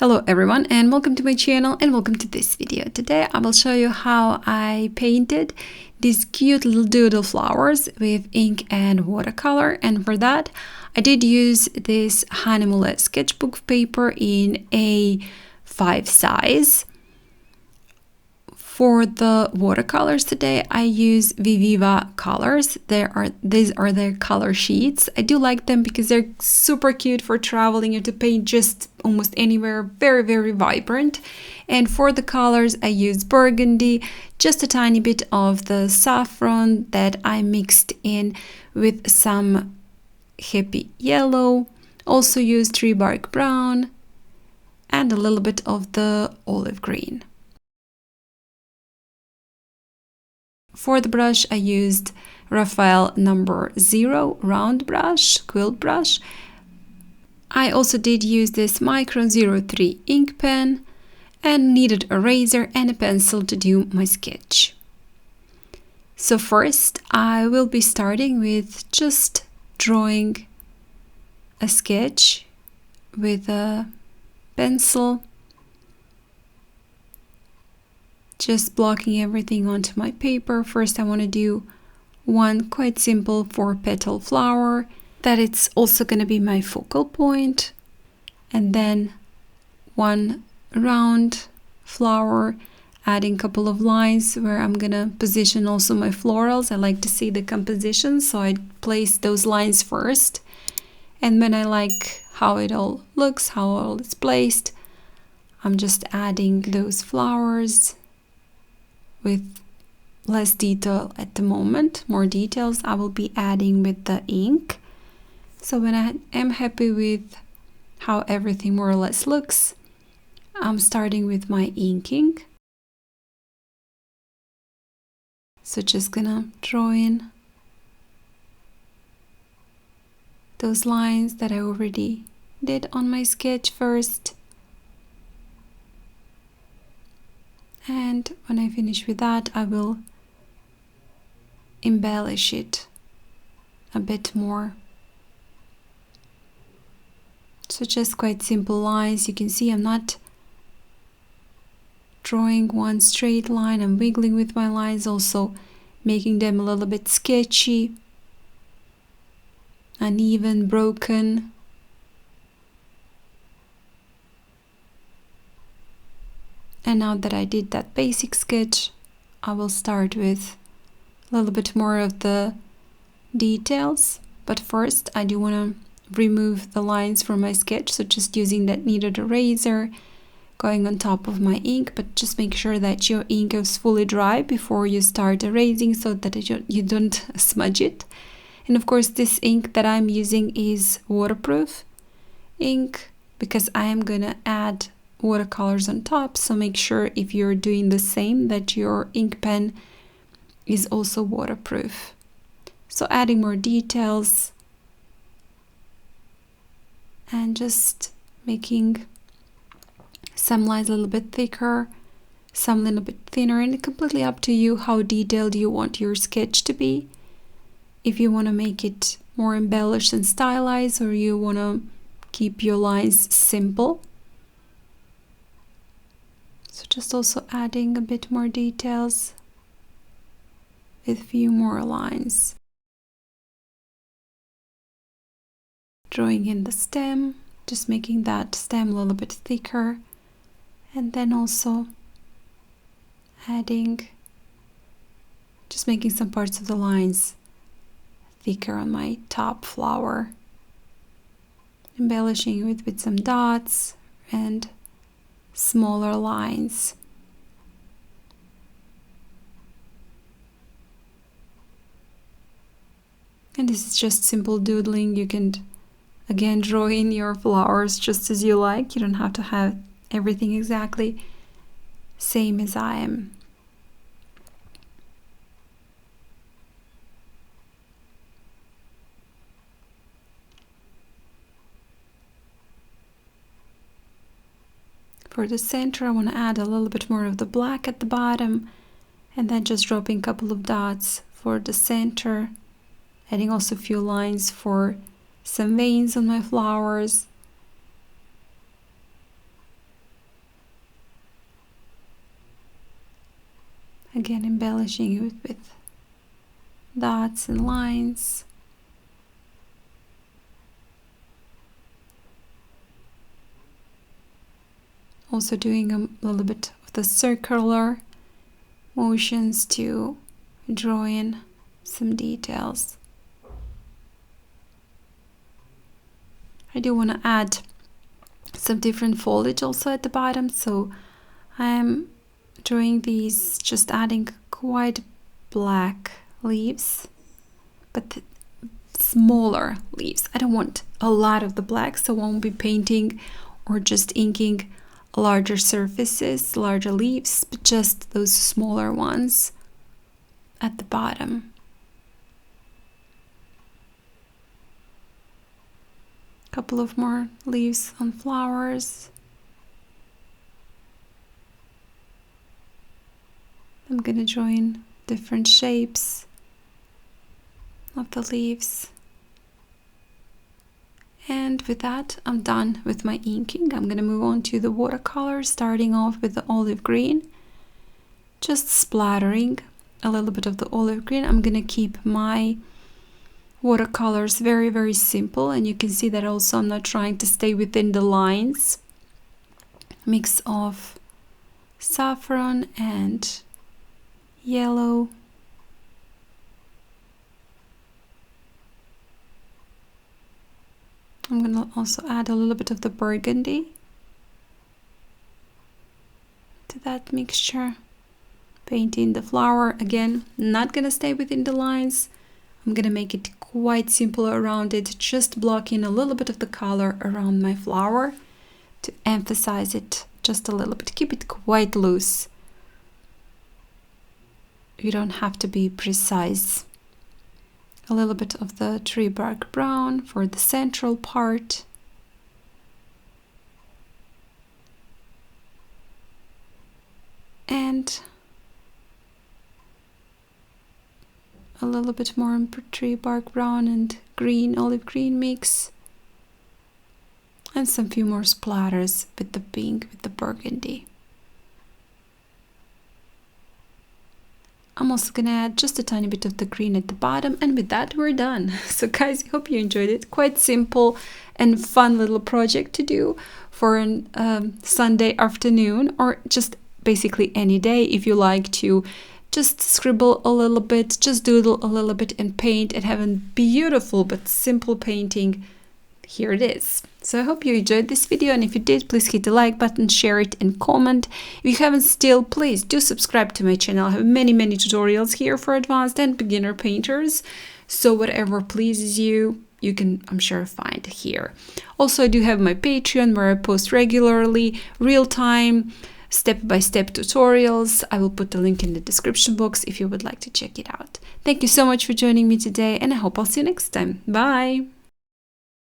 Hello everyone and welcome to my channel and welcome to this video. Today I will show you how I painted these cute little doodle flowers with ink and watercolor, and for that I did use this Hahnemuller sketchbook paper in A5 size. For the watercolors today I use Viviva colors. These are their color sheets. I do like them because they're super cute for traveling or to paint just almost anywhere. Very vibrant. And for the colors I used burgundy, just a tiny bit of the saffron that I mixed in with some hippie yellow. Also used tree bark brown and a little bit of the olive green. For the brush I used Raphael number 0 round brush, quill brush. I also did use this Micron 03 ink pen and needed a eraser and a pencil to do my sketch. So first I will be starting with just drawing a sketch with a pencil. Just blocking everything onto my paper. First I want to do one quite simple 4-petal flower that it's also going to be my focal point, and then one round flower, adding a couple of lines where I'm going to position also my florals. I like to see the composition, so I place those lines first, and when I like how it all looks, how all it's placed, I'm just adding those flowers with less detail at the moment. More details I will be adding with the ink. So when I am happy with how everything more or less looks, I'm starting with my inking. So just gonna draw in those lines that I already did on my sketch first. And when I finish with that, I will embellish it a bit more. So just quite simple lines. You can see I'm not drawing one straight line. I'm wiggling with my lines, also making them a little bit sketchy, uneven, broken. And now that I did that basic sketch, I will start with a little bit more of the details. But first I do want to remove the lines from my sketch, so just using that kneaded eraser, going on top of my ink, but just make sure that your ink is fully dry before you start erasing so that you don't smudge it. And of course this ink that I'm using is waterproof ink because I am gonna add watercolors on top, so make sure if you're doing the same that your ink pen is also waterproof. So adding more details and just making some lines a little bit thicker, some a little bit thinner, and it's completely up to you how detailed you want your sketch to be. If you want to make it more embellished and stylized, or you want to keep your lines simple. So just also adding a bit more details with a few more lines. Drawing in the stem, just making that stem a little bit thicker, and then also adding, just making some parts of the lines thicker on my top flower, embellishing it with some dots and smaller lines. And this is just simple doodling. You can again draw in your flowers just as you like. You don't have to have everything exactly same as I am. For the center, I want to add a little bit more of the black at the bottom, and then just dropping a couple of dots for the center, adding also a few lines for some veins on my flowers. Again, embellishing it with dots and lines. Also doing a little bit of the circular motions to draw in some details. I do want to add some different foliage also at the bottom, so I'm drawing these, just adding quite black leaves, but smaller leaves. I don't want a lot of the black, so I won't be painting or just inking larger surfaces, larger leaves, but just those smaller ones at the bottom. Couple of more leaves on flowers. I'm gonna draw in different shapes of the leaves. And with that, I'm done with my inking. I'm gonna move on to the watercolor, starting off with the olive green. Just splattering a little bit of the olive green. I'm gonna keep my watercolors very, very simple, and you can see that also I'm not trying to stay within the lines. Mix of saffron and yellow. I'm going to also add a little bit of the burgundy to that mixture. Painting the flower again, not going to stay within the lines. I'm going to make it quite simple around it, just blocking a little bit of the color around my flower to emphasize it just a little bit. Keep it quite loose. You don't have to be precise. A little bit of the tree bark brown for the central part. And a little bit more tree bark brown and green, olive green mix. And some few more splatters with the pink, with the burgundy. I'm also gonna add just a tiny bit of the green at the bottom, and with that we're done. So guys, I hope you enjoyed it. Quite simple and fun little project to do for an Sunday afternoon, or just basically any day if you like to just scribble a little bit, just doodle a little bit and paint and have a beautiful but simple painting. Here it is. So I hope you enjoyed this video, and if you did, please hit the like button, share it and comment. If you haven't still, please do subscribe to my channel. I have many tutorials here for advanced and beginner painters. So whatever pleases you, you can, I'm sure, find here. Also, I do have my Patreon where I post regularly, real-time, step-by-step tutorials. I will put the link in the description box if you would like to check it out. Thank you so much for joining me today, and I hope I'll see you next time. Bye!